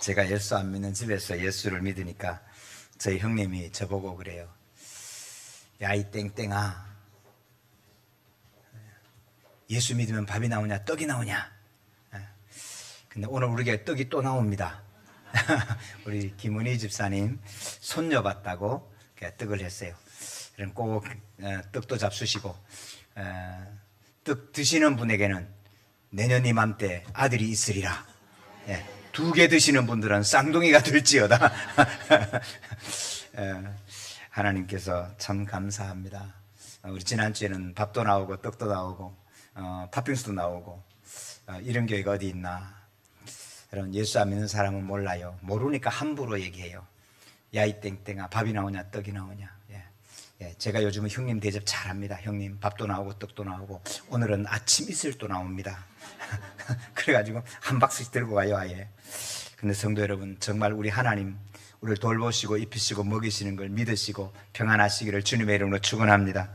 제가 예수 안 믿는 집에서 예수를 믿으니까 저희 형님이 저보고 그래요. 야, 이 땡땡아, 예수 믿으면 밥이 나오냐 떡이 나오냐. 근데 오늘 우리에게 떡이 또 나옵니다. 우리 김은희 집사님 손녀 봤다고 떡을 했어요. 그럼 꼭 떡도 잡수시고, 떡 드시는 분에게는 내년 이맘때 아들이 있으리라. 2개 드시는 분들은 쌍둥이가 될지어다. 하나님께서 참 감사합니다. 우리 지난주에는 밥도 나오고 떡도 나오고 팥빙수도 나오고, 이런 교회가 어디 있나. 여러분, 예수 안 믿는 사람은 몰라요. 모르니까 함부로 얘기해요. 야, 이 땡땡아, 밥이 나오냐 떡이 나오냐. 제가 요즘은 형님 대접 잘합니다. 형님 밥도 나오고 떡도 나오고, 오늘은 아침 이슬도 나옵니다. 그래가지고 한 박스씩 들고 가요, 아예. 근데 성도 여러분, 정말 우리 하나님 우리를 돌보시고 입히시고 먹이시는 걸 믿으시고 평안하시기를 주님의 이름으로 축원합니다.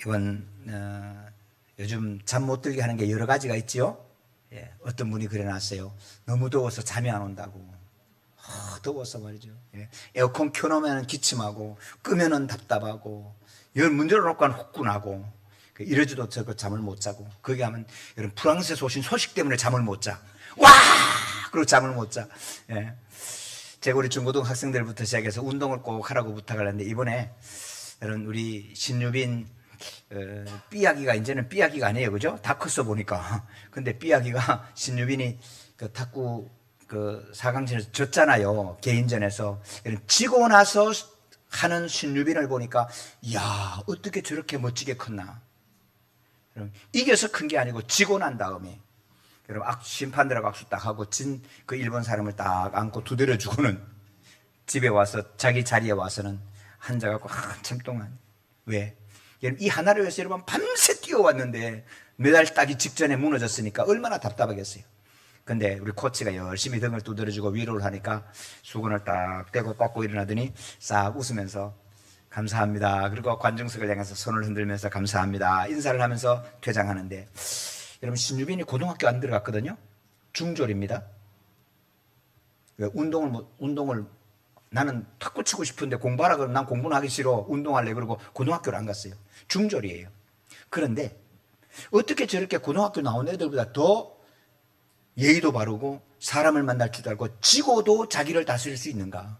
이번 요즘 잠 못 들게 하는 게 여러 가지가 있지요. 어떤 분이 그래 놨어요. 너무 더워서 잠이 안 온다고. 더워서 말이죠. 에어컨 켜놓으면 기침하고 끄면은 답답하고 열 문 열어놓고 혹군하고 이러지도 저거 잠을 못 자고, 거기 하면 여러분 프랑스에서 오신 소식 때문에 잠을 못 자. 와! 그리고 잠을 못 자. 제가 우리 중고등 학생들부터 시작해서 운동을 꼭 하라고 부탁을 했는데, 이번에 여러분 우리 신유빈 삐아기가 이제는 삐아기가 아니에요, 그죠? 다 컸어 보니까. 근데 삐아기가 신유빈이 그 탁구 그 4강전에서 졌잖아요, 개인전에서. 지고 나서 하는 신유빈을 보니까, 이야, 어떻게 저렇게 멋지게 컸나. 이겨서 큰 게 아니고 지고 난 다음에, 여러분 심판들하고 악수 딱 하고 진 그 일본 사람을 딱 안고 두드려주고는 집에 와서 자기 자리에 와서는 앉아갖고 한참 동안, 왜? 여러분 이 하나를 위해서 여러분 밤새 뛰어왔는데 메달 따기 직전에 무너졌으니까 얼마나 답답하겠어요. 근데 우리 코치가 열심히 등을 두드려주고 위로를 하니까 수건을 딱 떼고 닦고 일어나더니 싹 웃으면서 감사합니다. 그리고 관중석을 향해서 손을 흔들면서 감사합니다 인사를 하면서 퇴장하는데, 여러분 신유빈이 고등학교 안 들어갔거든요. 중졸입니다. 왜? 운동을 나는 탁구 치고 싶은데 공부하라 그러면 난 공부는 하기 싫어, 운동할래 그러고 고등학교를 안 갔어요. 중졸이에요. 그런데 어떻게 저렇게 고등학교 나온 애들보다 더 예의도 바르고 사람을 만날 줄 알고 지고도 자기를 다스릴 수 있는가?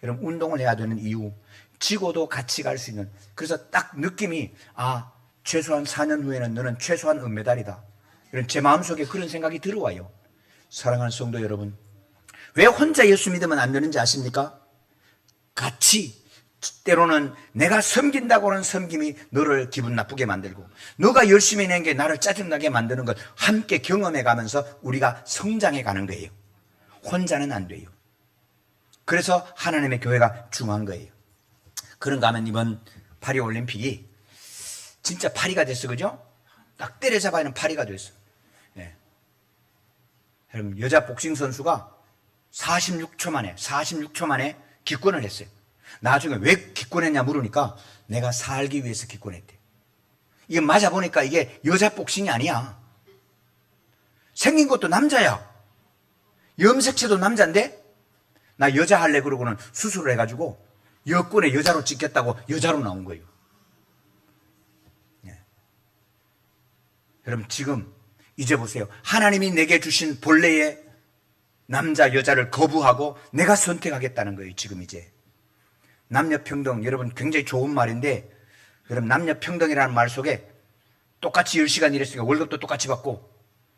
여러분 운동을 해야 되는 이유, 지고도 같이 갈 수 있는. 그래서 딱 느낌이, 최소한 4년 후에는 너는 최소한 은메달이다. 이런 제 마음속에 그런 생각이 들어와요. 사랑하는 성도 여러분, 왜 혼자 예수 믿으면 안 되는지 아십니까? 같이, 때로는 내가 섬긴다고 하는 섬김이 너를 기분 나쁘게 만들고, 너가 열심히 낸 게 나를 짜증나게 만드는 걸 함께 경험해 가면서 우리가 성장해 가는 거예요. 혼자는 안 돼요. 그래서 하나님의 교회가 중요한 거예요. 그런가 하면 이번 파리올림픽이 진짜 파리가 됐어, 그죠? 딱 때려잡아야 하는 파리가 됐어. 여러분 여자 복싱 선수가 46초 만에 기권을 했어요. 나중에 왜 기권했냐 물으니까 내가 살기 위해서 기권했대. 이게 맞아 보니까 이게 여자 복싱이 아니야. 생긴 것도 남자야. 염색체도 남자인데 나 여자 할래 그러고는 수술을 해가지고 여권에 여자로 찍겠다고 여자로 나온 거예요. 여러분 지금 이제 보세요. 하나님이 내게 주신 본래의 남자 여자를 거부하고 내가 선택하겠다는 거예요. 지금 이제 남녀평등, 여러분 굉장히 좋은 말인데, 여러분 남녀평등이라는 말 속에 똑같이 10시간 일했으니까 월급도 똑같이 받고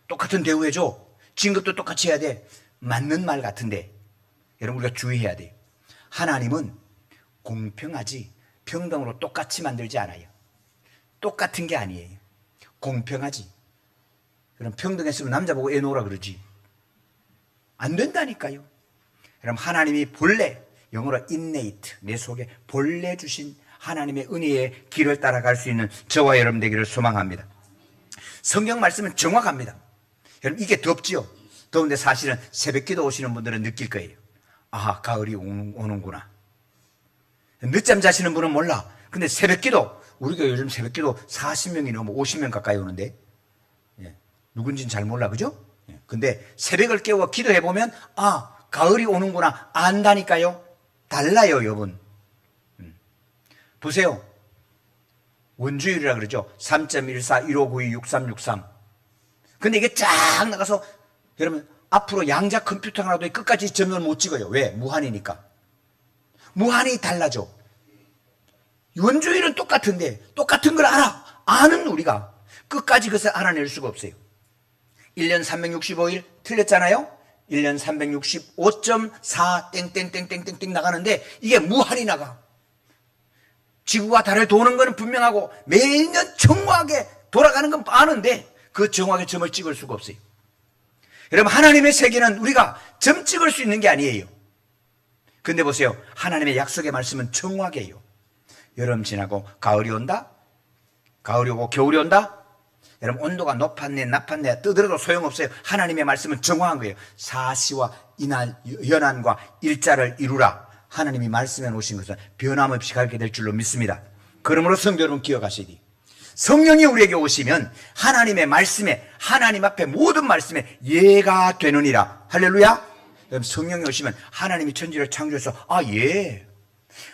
똑같은 대우해줘, 진급도 똑같이 해야 돼, 맞는 말 같은데 여러분 우리가 주의해야 돼요. 하나님은 공평하지 평등으로 똑같이 만들지 않아요. 똑같은 게 아니에요. 공평하지. 그럼 평등했으면 남자 보고 애 놓으라 그러지. 안 된다니까요. 그럼 하나님이 본래, 영어로 innate, 내 속에 본래 주신 하나님의 은혜의 길을 따라갈 수 있는 저와 여러분 되기를 소망합니다. 성경 말씀은 정확합니다. 여러분 이게 덥지요. 더운데 사실은 새벽기도 오시는 분들은 느낄 거예요. 가을이 오는구나. 늦잠 자시는 분은 몰라. 근데 새벽기도, 우리가 요즘 새벽기도 40명이 넘어 50명 가까이 오는데, 누군지는 잘 몰라, 그죠? 근데 새벽을 깨워 기도해 보면 가을이 오는구나 안다니까요. 달라요, 여러분. 보세요. 원주율이라 그러죠. 3.14, 1592, 6363. 근데 이게 쫙 나가서 여러분 앞으로 양자 컴퓨터 하나도 끝까지 점을 못 찍어요. 왜? 무한이니까. 무한히 달라져. 원주율은 똑같은데 똑같은 걸 아는 우리가 끝까지 그것을 알아낼 수가 없어요. 1년 365일 틀렸잖아요. 1년 365.4 땡땡땡땡땡땡 나가는데 이게 무한히 나가. 지구가 달을 도는 것은 분명하고 매년 정확하게 돌아가는 건 아는데 그 정확하게 점을 찍을 수가 없어요. 여러분 하나님의 세계는 우리가 점 찍을 수 있는 게 아니에요. 근데 보세요. 하나님의 약속의 말씀은 정확해요. 여름 지나고 가을이 온다. 가을이 오고 겨울이 온다. 여러분 온도가 높았네 나빴네 떠들어도 소용없어요. 하나님의 말씀은 정확한 거예요. 사시와 이날 연한과 일자를 이루라. 하나님이 말씀해 놓으신 것은 변함없이 가게 될 줄로 믿습니다. 그러므로 성도 여러분 기억하셔야 돼요. 성령이 우리에게 오시면 하나님의 말씀에 하나님 앞에 모든 말씀에 예가 되느니라. 할렐루야. 여러분 성령이 오시면 하나님이 천지를 창조해서 예.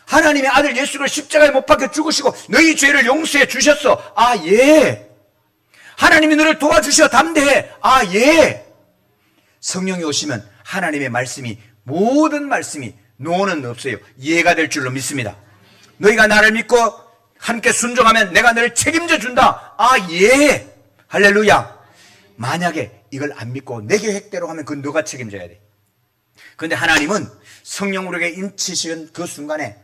하나님의 아들 예수를 십자가에 못 박혀 죽으시고 너희 죄를 용서해 주셨어. 예. 하나님이 너를 도와주셔 담대해. 예. 성령이 오시면 하나님의 말씀이 모든 말씀이 노는 없어요. 이해가 될 줄로 믿습니다. 너희가 나를 믿고 함께 순종하면 내가 너를 책임져 준다. 예. 할렐루야. 만약에 이걸 안 믿고 내 계획대로 하면 그건 너가 책임져야 돼. 그런데 하나님은 성령 우리에게 인치신 그 순간에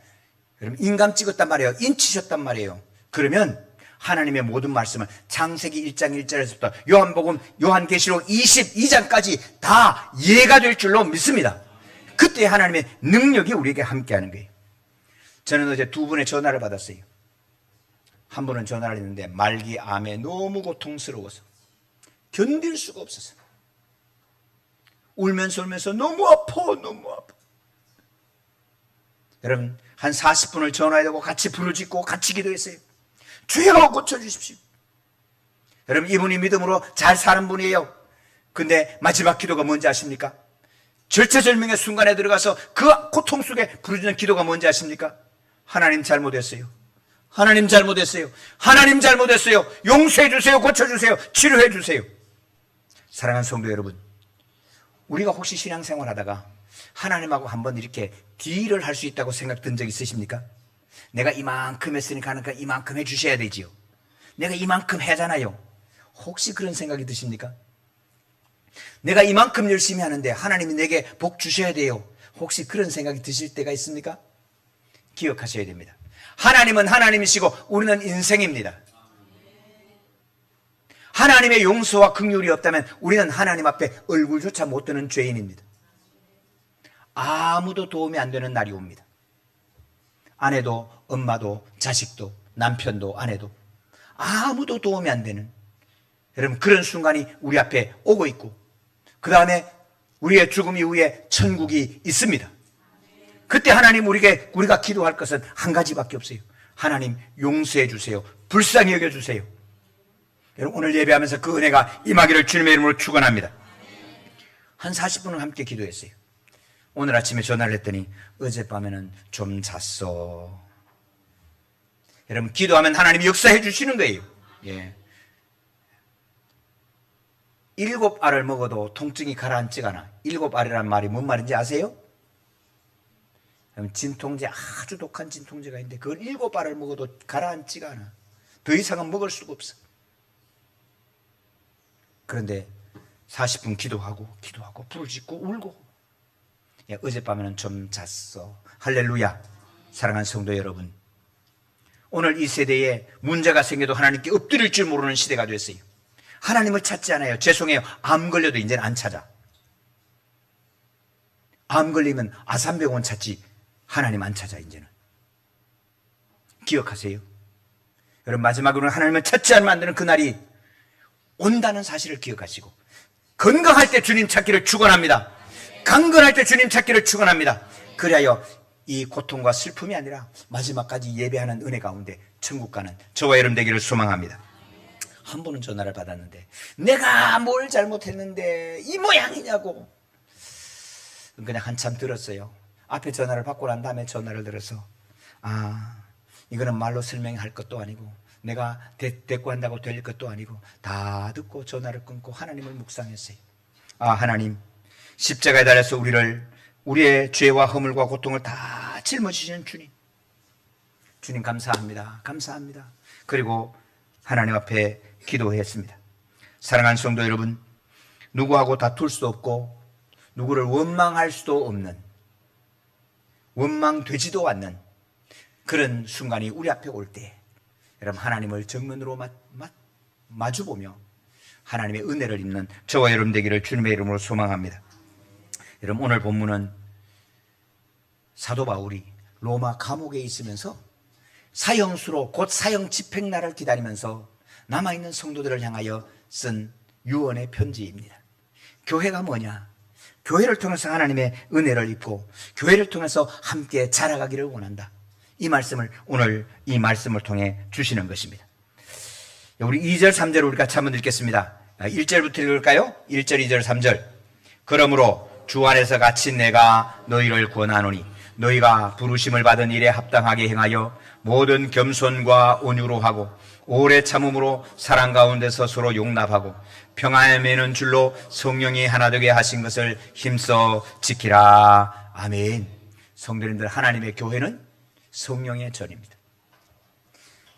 여러분 인감 찍었단 말이에요. 인치셨단 말이에요. 그러면 하나님의 모든 말씀을 창세기 1장 1절에서부터 요한복음 요한계시록 22장까지 다 이해가 될 줄로 믿습니다. 그때 하나님의 능력이 우리에게 함께하는 거예요. 저는 어제 두 분의 전화를 받았어요. 한 분은 전화를 했는데 말기 암에 너무 고통스러워서 견딜 수가 없어서 울면서 너무 아파. 여러분 한 40분을 전화해두고 같이 부르짖고 같이 기도했어요. 주여 고쳐주십시오. 여러분 이분이 믿음으로 잘 사는 분이에요. 근데 마지막 기도가 뭔지 아십니까? 절체절명의 순간에 들어가서 그 고통 속에 부르짖는 기도가 뭔지 아십니까? 하나님 잘못했어요. 하나님 잘못했어요. 하나님 잘못했어요. 용서해 주세요. 고쳐주세요. 치료해 주세요. 사랑하는 성도 여러분, 우리가 혹시 신앙생활 하다가 하나님하고 한번 이렇게 딜을 할 수 있다고 생각된 적 있으십니까? 내가 이만큼 했으니까 하니까 이만큼 해주셔야 되지요. 내가 이만큼 하잖아요. 혹시 그런 생각이 드십니까? 내가 이만큼 열심히 하는데 하나님이 내게 복 주셔야 돼요. 혹시 그런 생각이 드실 때가 있습니까? 기억하셔야 됩니다. 하나님은 하나님이시고 우리는 인생입니다. 하나님의 용서와 긍휼이 없다면 우리는 하나님 앞에 얼굴조차 못 드는 죄인입니다. 아무도 도움이 안 되는 날이 옵니다. 아내도 엄마도 자식도 남편도 아내도 아무도 도움이 안 되는 여러분 그런 순간이 우리 앞에 오고 있고 그 다음에 우리의 죽음 이후에 천국이 있습니다. 그때 하나님 우리가 기도할 것은 한 가지밖에 없어요. 하나님 용서해 주세요. 불쌍히 여겨주세요. 여러분 오늘 예배하면서 그 은혜가 임하기를 주님의 이름으로 축원합니다. 한 40분을 함께 기도했어요. 오늘 아침에 전화를 했더니 어젯밤에는 좀 잤어. 여러분 기도하면 하나님이 역사해 주시는 거예요. 7알을 먹어도 통증이 가라앉지가 않아. 7알이라는 말이 뭔 말인지 아세요? 진통제, 아주 독한 진통제가 있는데 그걸 7알을 먹어도 가라앉지가 않아. 더 이상은 먹을 수가 없어. 그런데 40분 기도하고 부르짖고 울고 어젯밤에는 좀 잤어. 할렐루야. 사랑하는 성도 여러분, 오늘 이 세대에 문제가 생겨도 하나님께 엎드릴 줄 모르는 시대가 됐어요. 하나님을 찾지 않아요. 죄송해요. 암 걸려도 이제는 안 찾아. 암 걸리면 아산병원 찾지 하나님 안 찾아. 이제는 기억하세요. 여러분 마지막으로는 하나님을 찾지 않으면 안 되는 그날이 온다는 사실을 기억하시고 건강할 때 주님 찾기를 축원합니다. 강건할 때 주님 찾기를 축원합니다. 그리하여 이 고통과 슬픔이 아니라 마지막까지 예배하는 은혜 가운데 천국 가는 저와 여러분 되기를 소망합니다. 한 번은 전화를 받았는데 내가 뭘 잘못했는데 이 모양이냐고. 그냥 한참 들었어요. 앞에 전화를 받고 난 다음에 전화를 들어서 이거는 말로 설명할 것도 아니고 내가 대꾸한다고 될 것도 아니고 다 듣고 전화를 끊고 하나님을 묵상했어요. 하나님, 십자가에 달려서 우리의 죄와 허물과 고통을 다 짊어지시는 주님 감사합니다. 감사합니다. 그리고 하나님 앞에 기도했습니다. 사랑하는 성도 여러분, 누구하고 다툴 수도 없고 누구를 원망할 수도 없는, 원망되지도 않는 그런 순간이 우리 앞에 올 때 여러분, 하나님을 정면으로 마주보며 하나님의 은혜를 입는 저와 여러분 되기를 주님의 이름으로 소망합니다. 여러분, 오늘 본문은 사도 바울이 로마 감옥에 있으면서 사형수로 곧 사형 집행날을 기다리면서 남아있는 성도들을 향하여 쓴 유언의 편지입니다. 교회가 뭐냐? 교회를 통해서 하나님의 은혜를 입고 교회를 통해서 함께 자라가기를 원한다. 이 말씀을 오늘 이 말씀을 통해 주시는 것입니다. 우리 2절 3절 우리가 같이 한번 읽겠습니다. 1절부터 읽을까요? 1절 2절 3절. 그러므로 주 안에서 갇힌 내가 너희를 권하노니 너희가 부르심을 받은 일에 합당하게 행하여 모든 겸손과 온유로 하고 오래 참음으로 사랑 가운데서 서로 용납하고 평안에 매는 줄로 성령이 하나 되게 하신 것을 힘써 지키라. 아멘. 성도님들, 하나님의 교회는 성령의 전입니다.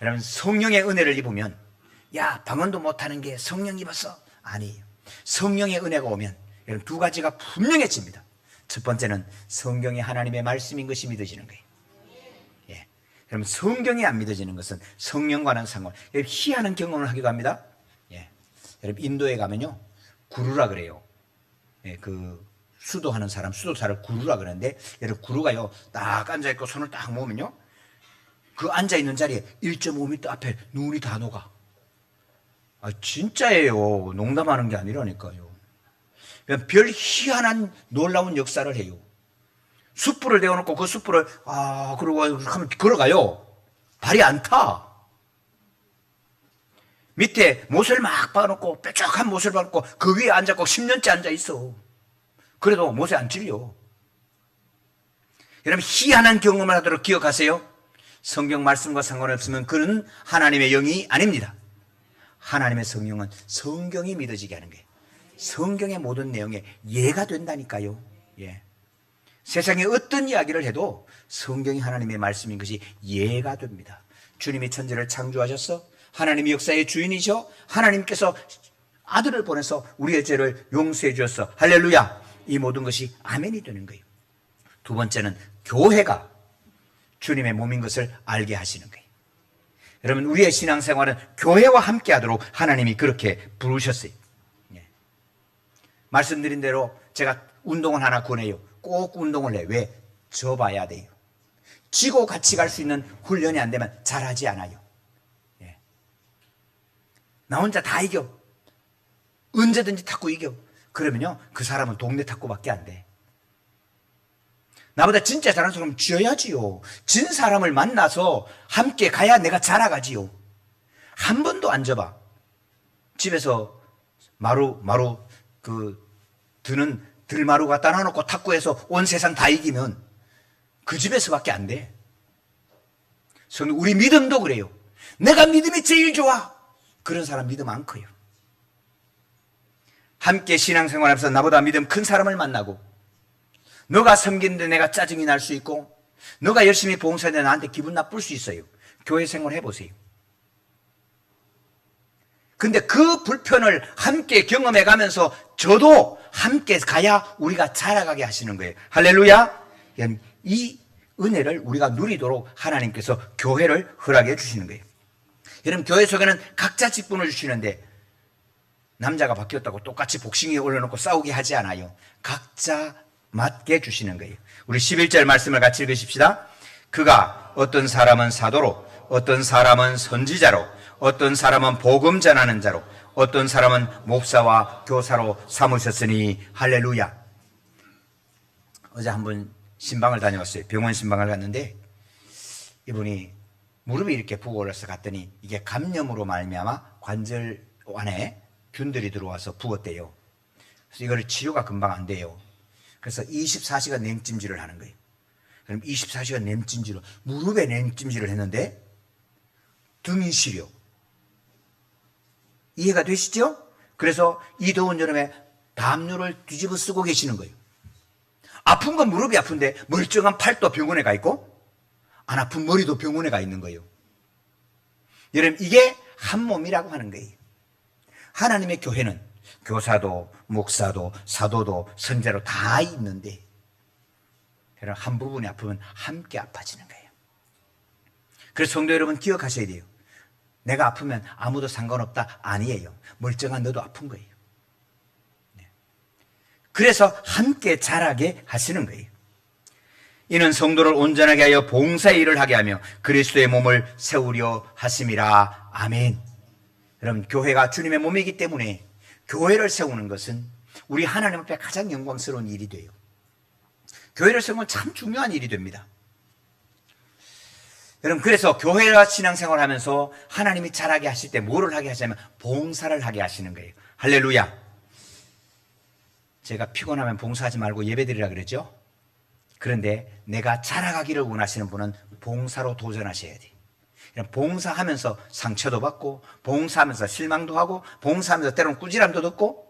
여러분, 성령의 은혜를 입으면 방언도 못하는 게 성령 입었어? 아니에요. 성령의 은혜가 오면 여러분, 두 가지가 분명해집니다. 첫 번째는 성경이 하나님의 말씀인 것이 믿어지는 거예요. 여러분, 성경이 안 믿어지는 것은 성령과는 상관. 희한한 경험을 하기도 합니다. 여러분, 인도에 가면요, 구루라 그래요. 그 수도하는 사람, 수도사를 구루라 그러는데, 여러분, 구루가요 딱 앉아있고 손을 딱 모으면요, 그 앉아있는 자리에 1.5m 앞에 눈이 다 녹아. 진짜예요. 농담하는 게 아니라니까요. 별 희한한 놀라운 역사를 해요. 숯불을 데워놓고 그 숯불을 그러고 하면 걸어가요. 발이 안 타. 밑에 못을 막 박아놓고 뾰족한 못을 박아놓고 그 위에 앉았고 10년째 앉아있어. 그래도 못에 안 찔려. 여러분, 희한한 경험을 하도록 기억하세요. 성경 말씀과 상관없으면 그는 하나님의 영이 아닙니다. 하나님의 성령은 성경이 믿어지게 하는 거예요. 성경의 모든 내용에 예가 된다니까요. 세상에 어떤 이야기를 해도 성경이 하나님의 말씀인 것이 예가 됩니다. 주님이 천지를 창조하셔서 하나님이 역사의 주인이셔 하나님께서 아들을 보내서 우리의 죄를 용서해 주셨어. 할렐루야. 이 모든 것이 아멘이 되는 거예요. 두 번째는 교회가 주님의 몸인 것을 알게 하시는 거예요. 여러분, 우리의 신앙생활은 교회와 함께 하도록 하나님이 그렇게 부르셨어요. 말씀드린 대로 제가 운동을 하나 권해요. 꼭 운동을 해. 왜? 져봐야 돼요. 지고 같이 갈 수 있는 훈련이 안 되면 잘하지 않아요. 나 혼자 다 이겨. 언제든지 탁구 이겨. 그러면요, 그 사람은 동네 탁구밖에 안 돼. 나보다 진짜 잘하는 사람은 져야지요. 진 사람을 만나서 함께 가야 내가 자라가지요. 한 번도 안 져봐. 집에서 마루 드는 들마루 갖다 놔놓고 탁구해서 온 세상 다 이기면 그 집에서밖에 안 돼. 우리 믿음도 그래요. 내가 믿음이 제일 좋아. 그런 사람 믿음 안 커요. 함께 신앙생활하면서 나보다 믿음 큰 사람을 만나고, 너가 섬기는데 내가 짜증이 날 수 있고, 너가 열심히 봉사하는데 나한테 기분 나쁠 수 있어요. 교회 생활 해보세요. 근데 그 불편을 함께 경험해 가면서 저도 함께 가야 우리가 자라가게 하시는 거예요. 할렐루야. 이 은혜를 우리가 누리도록 하나님께서 교회를 허락해 주시는 거예요. 여러분, 교회 속에는 각자 직분을 주시는데 남자가 바뀌었다고 똑같이 복싱에 올려놓고 싸우게 하지 않아요. 각자 맞게 주시는 거예요. 우리 11절 말씀을 같이 읽으십시다. 그가 어떤 사람은 사도로, 어떤 사람은 선지자로, 어떤 사람은 복음 전하는 자로, 어떤 사람은 목사와 교사로 삼으셨으니 할렐루야. 어제 한번 신방을 다녀왔어요. 병원 신방을 갔는데 이분이 무릎이 이렇게 부어 올라서 갔더니 이게 감염으로 말미암아 관절 안에 균들이 들어와서 부었대요. 그래서 이걸 치료가 금방 안 돼요. 그래서 24시간 냉찜질을 하는 거예요. 그럼 24시간 냉찜질을, 무릎에 냉찜질을 했는데 등이 시려. 이해가 되시죠? 그래서 이 더운 여름에 담요를 뒤집어 쓰고 계시는 거예요. 아픈 건 무릎이 아픈데 멀쩡한 팔도 병원에 가 있고 안 아픈 머리도 병원에 가 있는 거예요. 여러분, 이게 한 몸이라고 하는 거예요. 하나님의 교회는 교사도 목사도 사도도 선자로 다 있는데 여러분, 한 부분이 아프면 함께 아파지는 거예요. 그래서 성도 여러분, 기억하셔야 돼요. 내가 아프면 아무도 상관없다? 아니에요. 멀쩡한 너도 아픈 거예요. 그래서 함께 자라게 하시는 거예요. 이는 성도를 온전하게 하여 봉사의 일을 하게 하며 그리스도의 몸을 세우려 하심이라. 아멘. 여러분, 교회가 주님의 몸이기 때문에 교회를 세우는 것은 우리 하나님 앞에 가장 영광스러운 일이 돼요. 교회를 세우는 건 참 중요한 일이 됩니다. 여러분, 그래서 교회와 신앙생활을 하면서 하나님이 자라게 하실 때 뭐를 하게 하시냐면 봉사를 하게 하시는 거예요. 할렐루야. 제가 피곤하면 봉사하지 말고 예배드리라 그랬죠? 그런데 내가 자라가기를 원하시는 분은 봉사로 도전하셔야 돼요. 봉사하면서 상처도 받고, 봉사하면서 실망도 하고, 봉사하면서 때로는 꾸지람도 듣고.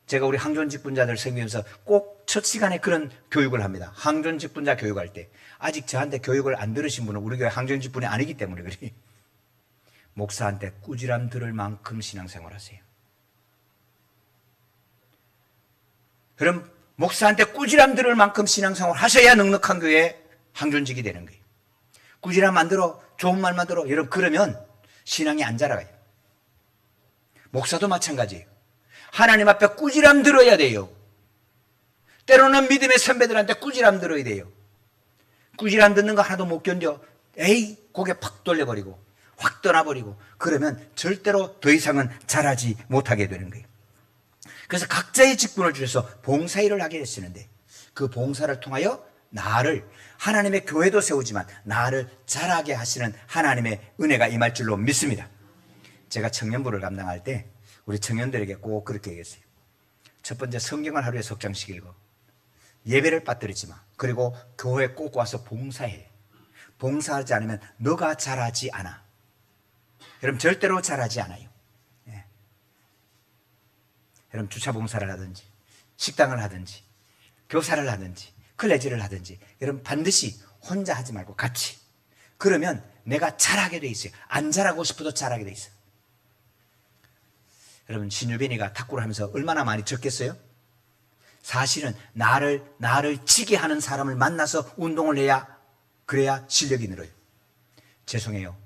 제가 우리 항존 직분자들 섬기면서 꼭 첫 시간에 그런 교육을 합니다. 항존 직분자 교육할 때. 아직 저한테 교육을 안 들으신 분은 우리 교회 항존 직분이 아니기 때문에 그래. 목사한테 꾸지람 들을 만큼 신앙생활 하세요. 그럼 목사한테 꾸지람 들을 만큼 신앙생활 하셔야 넉넉한 교회 항존직이 되는 거예요. 꾸지람 안 들어, 좋은 말만 들어, 여러분, 그러면 신앙이 안 자라가요. 목사도 마찬가지예요. 하나님 앞에 꾸지람 들어야 돼요. 때로는 믿음의 선배들한테 꾸지람 들어야 돼요. 꾸지람 듣는 거 하나도 못 견뎌. 에이, 고개 팍 돌려버리고 확 떠나버리고 그러면 절대로 더 이상은 자라지 못하게 되는 거예요. 그래서 각자의 직분을 주셔서 봉사일을 하게 되시는데 그 봉사를 통하여 나를, 하나님의 교회도 세우지만 나를 자라게 하시는 하나님의 은혜가 임할 줄로 믿습니다. 제가 청년부를 감당할 때 우리 청년들에게 꼭 그렇게 얘기했어요. 첫 번째, 성경을 하루에 석 장씩 읽어. 예배를 빠뜨리지 마. 그리고 교회 꼭 와서 봉사해. 봉사하지 않으면 너가 자라지 않아. 여러분, 절대로 자라지 않아요. 예. 여러분, 주차 봉사를 하든지 식당을 하든지 교사를 하든지 클래지를 하든지 여러분 반드시 혼자 하지 말고 같이. 그러면 내가 자라게 돼 있어요. 안 자라고 싶어도 자라게 돼 있어요. 여러분, 신유빈이가 탁구를 하면서 얼마나 많이 졌겠어요? 사실은 나를 지게 하는 사람을 만나서 운동을 해야, 그래야 실력이 늘어요. 죄송해요.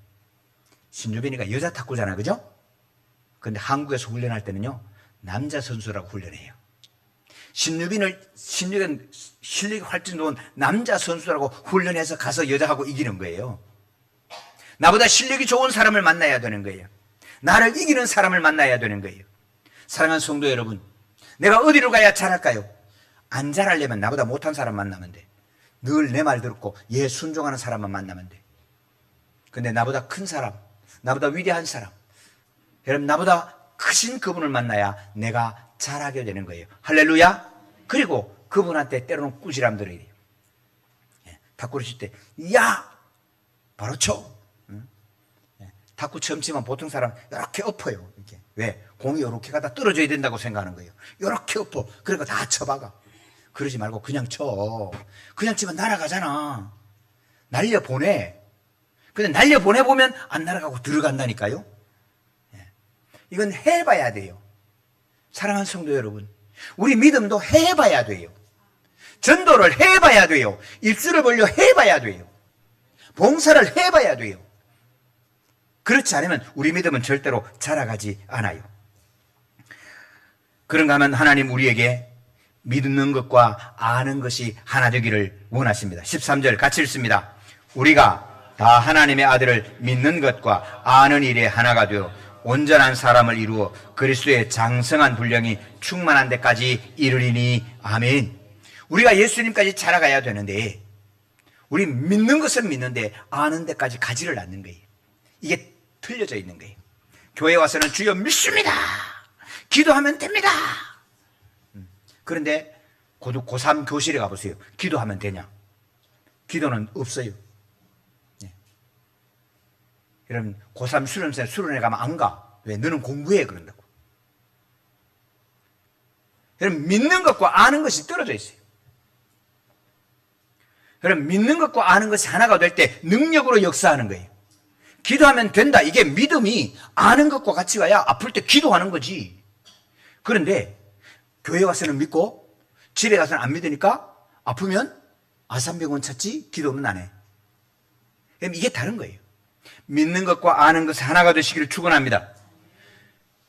신유빈이가 여자 탁구잖아요. 그죠? 근데 한국에서 훈련할 때는요, 남자 선수라고 훈련해요. 신유빈은 실력이 활짝 좋은 남자 선수라고 훈련해서 가서 여자하고 이기는 거예요. 나보다 실력이 좋은 사람을 만나야 되는 거예요. 나를 이기는 사람을 만나야 되는 거예요. 사랑하는 성도 여러분, 내가 어디로 가야 잘할까요? 안 잘하려면 나보다 못한 사람 만나면 돼. 늘 내 말 듣고 얘 순종하는 사람만 만나면 돼. 근데 나보다 큰 사람, 나보다 위대한 사람, 여러분, 나보다 크신 그분을 만나야 내가 잘하게 되는 거예요. 할렐루야. 그리고 그분한테 때로는 꾸지람 들어야 돼요. 탁구를 칠 때 야! 바로 쳐. 탁구 처음 치면 보통 사람 이렇게 엎어요. 이렇게. 왜? 공이 이렇게 가다 떨어져야 된다고 생각하는 거예요. 이렇게 엎어. 그러니까 다 쳐박아. 그러지 말고 그냥 쳐. 그냥 치면 날아가잖아. 날려보내. 근데 날려보내보면 안 날아가고 들어간다니까요. 이건 해봐야 돼요. 사랑하는 성도 여러분, 우리 믿음도 해봐야 돼요. 전도를 해봐야 돼요. 입술을 벌려 해봐야 돼요. 봉사를 해봐야 돼요. 그렇지 않으면 우리 믿음은 절대로 자라가지 않아요. 그런가 하면 하나님 우리에게 믿는 것과 아는 것이 하나 되기를 원하십니다. 13절 같이 읽습니다. 우리가 다 하나님의 아들을 믿는 것과 아는 일에 하나가 되어 온전한 사람을 이루어 그리스도의 장성한 분량이 충만한 데까지 이르리니. 아멘. 우리가 예수님까지 자라가야 되는데, 우리 믿는 것은 믿는데 아는 데까지 가지를 않는 거예요. 이게 틀려져 있는 거예요. 교회 와서는 주여 믿습니다. 기도하면 됩니다. 그런데 고3 교실에 가보세요. 기도하면 되냐? 기도는 없어요. 네. 여러분 고3 수련회 가면 안 가. 왜? 너는 공부해 그런다고. 여러분 믿는 것과 아는 것이 떨어져 있어요. 여러분 믿는 것과 아는 것이 하나가 될 때 능력으로 역사하는 거예요. 기도하면 된다. 이게 믿음이 아는 것과 같이 가야 아플 때 기도하는 거지. 그런데 교회 가서는 믿고 집에 가서는 안 믿으니까 아프면 아산병원 찾지 기도는 안 해. 이게 다른 거예요. 믿는 것과 아는 것이 하나가 되시기를 축원합니다.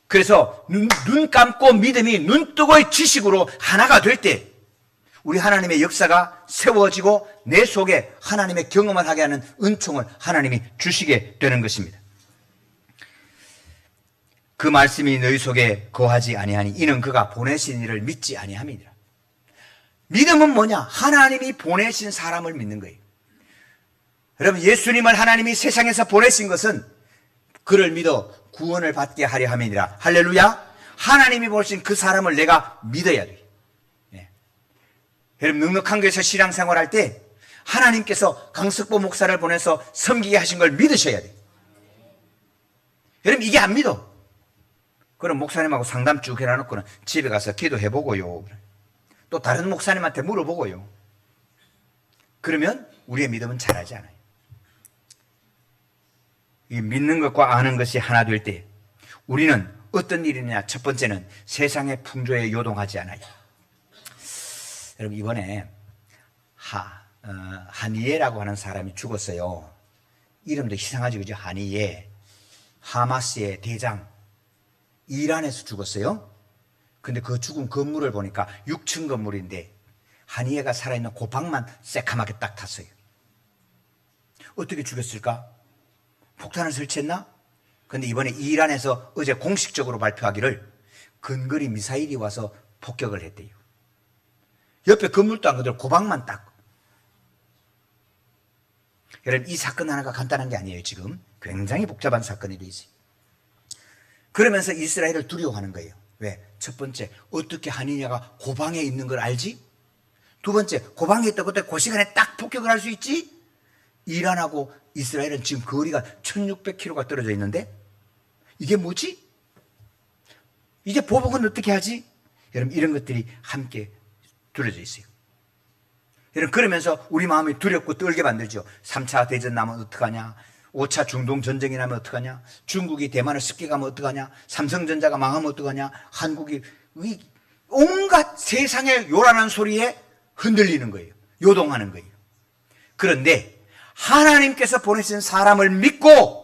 그래서 눈 감고 믿음이 눈뜨고의 지식으로 하나가 될 때 우리 하나님의 역사가 세워지고 내 속에 하나님의 경험을 하게 하는 은총을 하나님이 주시게 되는 것입니다. 그 말씀이 너희 속에 거하지 아니하니 이는 그가 보내신 이를 믿지 아니함이니라. 믿음은 뭐냐? 하나님이 보내신 사람을 믿는 거예요. 여러분 예수님을 하나님이 세상에서 보내신 것은 그를 믿어 구원을 받게 하려 함이니라. 할렐루야. 하나님이 보내신 그 사람을 내가 믿어야 돼요. 여러분 넉넉한 교회에서 신앙생활 할 때 하나님께서 강석보 목사를 보내서 섬기게 하신 걸 믿으셔야 돼요. 여러분 이게 안 믿어. 그럼 목사님하고 상담 쭉 해놔놓고는 집에 가서 기도해보고요. 또 다른 목사님한테 물어보고요. 그러면 우리의 믿음은 자라지 않아요. 이 믿는 것과 아는 것이 하나 될 때 우리는 어떤 일이냐? 첫 번째는 세상의 풍조에 요동하지 않아요. 여러분 이번에 하니예라고 하는 사람이 죽었어요. 이름도 이상하지 그죠? 하니예. 하마스의 대장. 이란에서 죽었어요. 근데 그 죽은 건물을 보니까 6층 건물인데 하니예가 살아있는 고방만 새카맣게 딱 탔어요. 어떻게 죽였을까? 폭탄을 설치했나? 근데 이번에 이란에서 어제 공식적으로 발표하기를 근거리 미사일이 와서 폭격을 했대요. 옆에 건물도 안 그대로 고방만 딱. 여러분 이 사건 하나가 간단한 게 아니에요. 지금 굉장히 복잡한 사건이 돼 있어요. 그러면서 이스라엘을 두려워하는 거예요. 왜? 첫 번째 어떻게 하니냐가 고방에 있는 걸 알지? 두 번째 고방에 있다고 어떻게 그 시간에 딱 폭격을 할 수 있지? 이란하고 이스라엘은 지금 거리가 1600km가 떨어져 있는데 이게 뭐지? 이제 보복은 어떻게 하지? 여러분 이런 것들이 함께 두려져 있어요. 여러분 그러면서 우리 마음이 두렵고 떨게 만들죠. 3차 대전 나면 어떡하냐? 5차 중동 전쟁이 나면 어떡하냐? 중국이 대만을 습격하면 어떡하냐? 삼성전자가 망하면 어떡하냐? 한국이 온갖 세상의 요란한 소리에 흔들리는 거예요. 요동하는 거예요. 그런데 하나님께서 보내신 사람을 믿고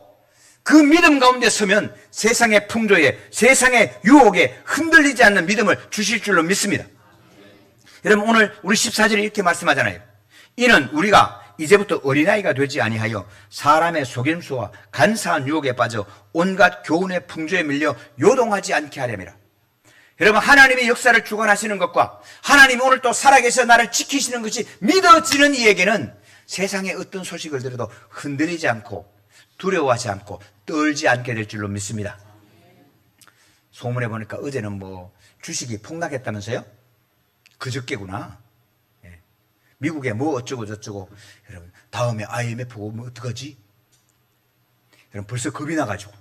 그 믿음 가운데 서면 세상의 풍조에 세상의 유혹에 흔들리지 않는 믿음을 주실 줄로 믿습니다. 여러분 오늘 우리 14절에 이렇게 말씀하잖아요. 이는 우리가 이제부터 어린아이가 되지 아니하여 사람의 속임수와 간사한 유혹에 빠져 온갖 교훈의 풍조에 밀려 요동하지 않게 하려니라. 여러분 하나님의 역사를 주관하시는 것과 하나님이 오늘 또 살아계셔 나를 지키시는 것이 믿어지는 이에게는 세상의 어떤 소식을 들어도 흔들리지 않고 두려워하지 않고 떨지 않게 될 줄로 믿습니다. 소문에 보니까 어제는 뭐 주식이 폭락했다면서요? 그저께구나. 예. 미국에 뭐 어쩌고 저쩌고. 여러분 다음에 IMF 오면 어떡하지? 여러분 벌써 겁이 나가지고.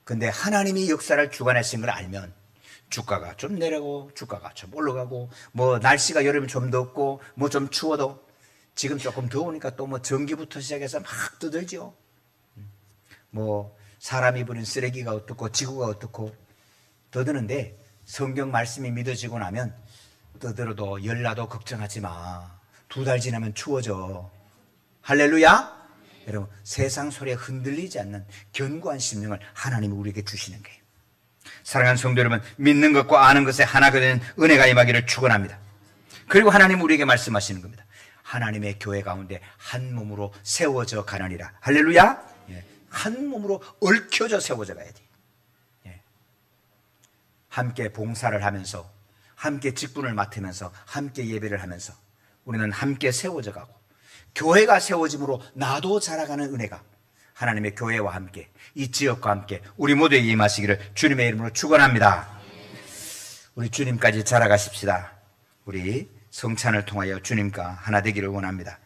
근데 하나님이 역사를 주관하신 걸 알면 주가가 좀 내려가고 주가가 좀 올라가고 뭐 날씨가 여름에 좀 덥고 뭐 좀 추워도 지금 조금 더우니까 또 뭐 전기부터 시작해서 막 떠들죠. 뭐 사람이 버린 쓰레기가 어떻고 지구가 어떻고 떠드는데 성경 말씀이 믿어지고 나면 떠들어도 열나도 걱정하지 마. 2달 지나면 추워져. 할렐루야. 여러분 세상 소리에 흔들리지 않는 견고한 심령을 하나님이 우리에게 주시는 거예요. 사랑하는 성도 여러분, 믿는 것과 아는 것에 하나가 되는 은혜가 임하기를 축원합니다. 그리고 하나님 우리에게 말씀하시는 겁니다. 하나님의 교회 가운데 한 몸으로 세워져 가느니라. 할렐루야. 예. 한 몸으로 얽혀져 세워져 가야 돼. 예. 함께 봉사를 하면서 함께 직분을 맡으면서 함께 예배를 하면서 우리는 함께 세워져 가고 교회가 세워짐으로 나도 자라가는 은혜가 하나님의 교회와 함께 이 지역과 함께 우리 모두에게 임하시기를 주님의 이름으로 축원합니다. 우리 주님까지 자라가십시다. 우리 성찬을 통하여 주님과 하나 되기를 원합니다.